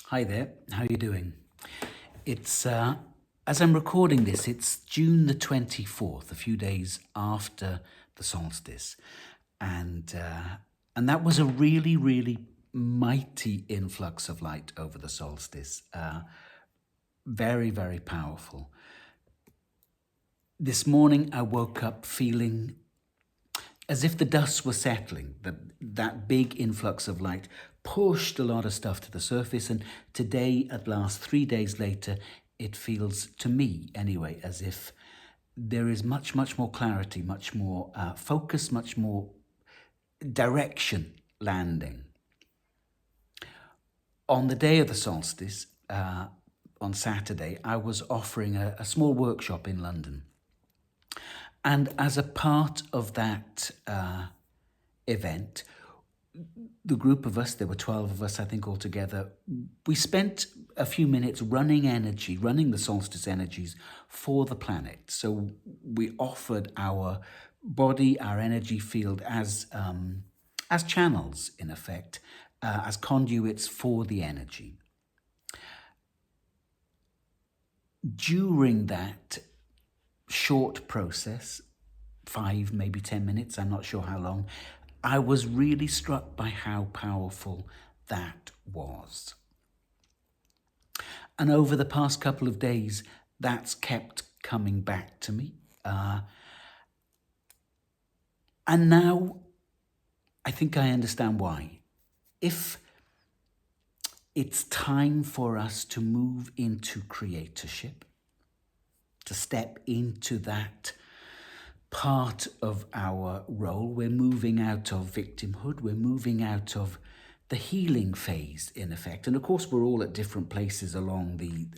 Hi there, how are you doing? It's, as I'm recording this, it's June the 24th, a few days after the solstice. And that was a really, really mighty influx of light over the solstice. Very, very powerful. This morning I woke up feeling as if the dust was settling, that big influx of light pushed a lot of stuff to the surface. And today, at last, 3 days later, it feels, to me anyway, as if there is much, much more clarity, much more focus, much more direction landing. On the day of the solstice, on Saturday, I was offering a small workshop in London. And as a part of that event, the group of us, there were 12 of us, I think, altogether, we spent a few minutes running the solstice energies for the planet. So we offered our body, our energy field as channels, in effect, as conduits for the energy. During that short process, 5, maybe 10 minutes, I'm not sure how long, I was really struck by how powerful that was. And over the past couple of days, that's kept coming back to me. And now I think I understand why. If it's time for us to move into creatorship, to step into that part of our role, we're moving out of victimhood, we're moving out of the healing phase, in effect. And of course, we're all at different places along the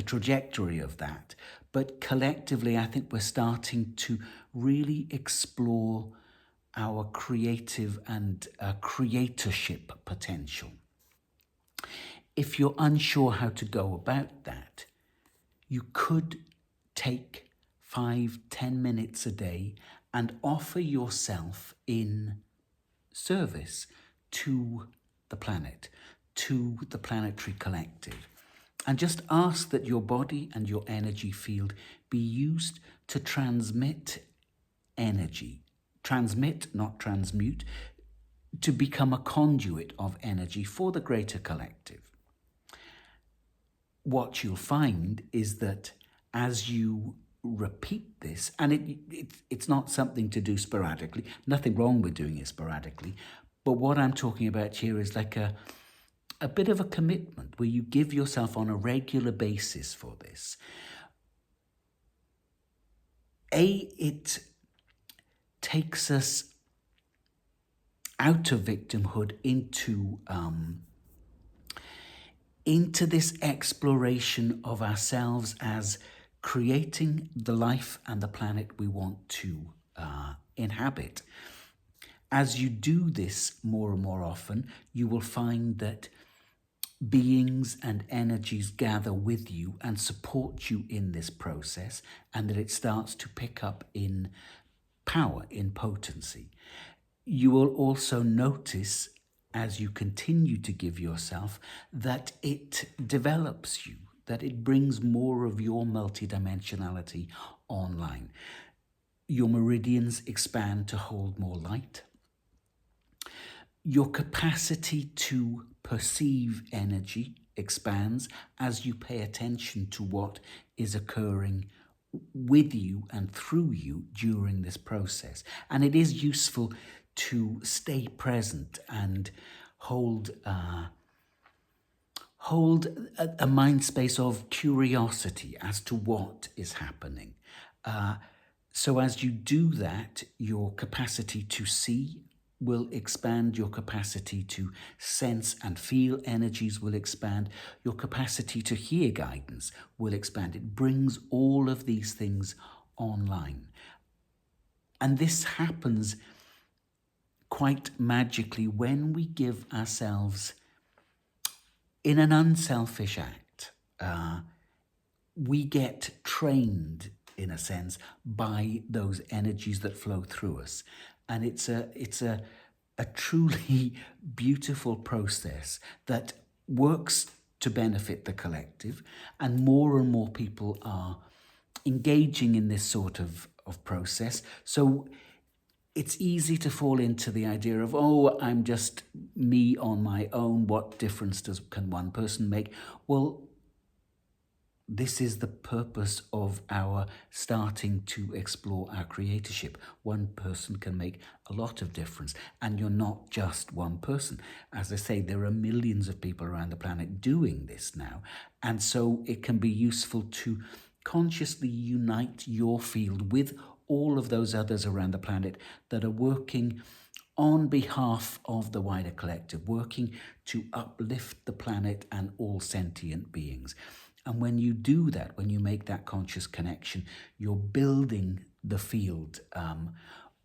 trajectory of that. But collectively, I think we're starting to really explore our creative and creatorship potential. If you're unsure how to go about that, you could take 5-10 minutes a day and offer yourself in service to the planet, to the planetary collective. And just ask that your body and your energy field be used to transmit energy. Transmit, not transmute, to become a conduit of energy for the greater collective. What you'll find is that as you repeat this, and it's not something to do sporadically, nothing wrong with doing it sporadically, but what I'm talking about here is like a bit of a commitment where you give yourself on a regular basis for this. It takes us out of victimhood into this exploration of ourselves as creating the life and the planet we want to inhabit. As you do this more and more often, you will find that beings and energies gather with you and support you in this process, and that it starts to pick up in power, in potency. You will also notice, as you continue to give yourself, that it develops you, that it brings more of your multidimensionality online. Your meridians expand to hold more light. Your capacity to perceive energy expands as you pay attention to what is occurring with you and through you during this process. And it is useful to stay present and hold a mind space of curiosity as to what is happening. So as you do that, your capacity to see will expand, your capacity to sense and feel energies will expand, your capacity to hear guidance will expand. It brings all of these things online. And this happens quite magically when we give ourselves, in an unselfish act, we get trained, in a sense, by those energies that flow through us. And it's a a truly beautiful process that works to benefit the collective, and more people are engaging in this sort of process. So it's easy to fall into the idea of, oh, I'm just me on my own. What difference can one person make? Well, this is the purpose of our starting to explore our creatorship. One person can make a lot of difference, and you're not just one person. As I say, there are millions of people around the planet doing this now, and so it can be useful to consciously unite your field with all of those others around the planet that are working on behalf of the wider collective, working to uplift the planet and all sentient beings. And when you do that, when you make that conscious connection, you're building the field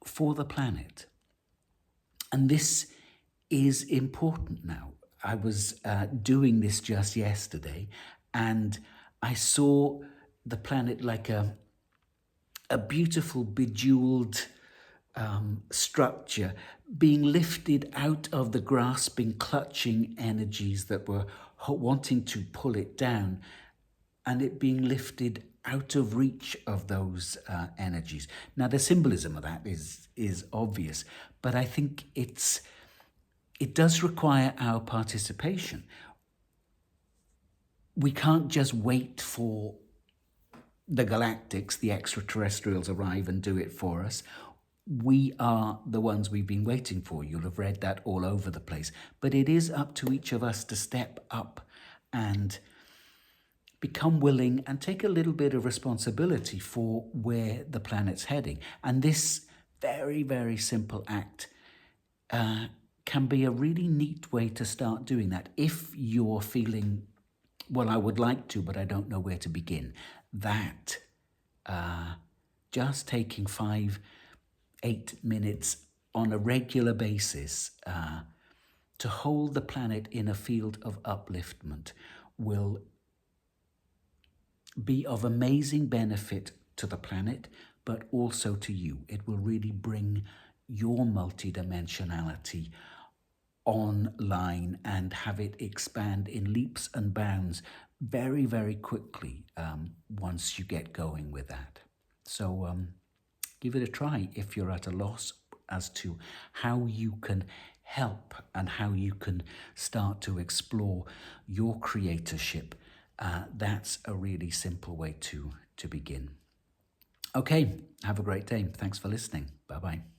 for the planet. And this is important now. I was doing this just yesterday, and I saw the planet like a beautiful bejeweled structure being lifted out of the grasping, clutching energies that were wanting to pull it down, and it being lifted out of reach of those energies. Now, the symbolism of that is obvious, but I think it does require our participation. We can't just wait for the galactics, the extraterrestrials arrive and do it for us. We are the ones we've been waiting for. You'll have read that all over the place. But it is up to each of us to step up and become willing and take a little bit of responsibility for where the planet's heading. And this very, very simple act can be a really neat way to start doing that. If you're feeling, well, I would like to, but I don't know where to begin, that just taking 5-8 minutes on a regular basis to hold the planet in a field of upliftment will be of amazing benefit to the planet, but also to you. It will really bring your multidimensionality online and have it expand in leaps and bounds very, very quickly once you get going with that. So give it a try if you're at a loss as to how you can help and how you can start to explore your creatorship. That's a really simple way to begin. Okay, have a great day. Thanks for listening. Bye-bye.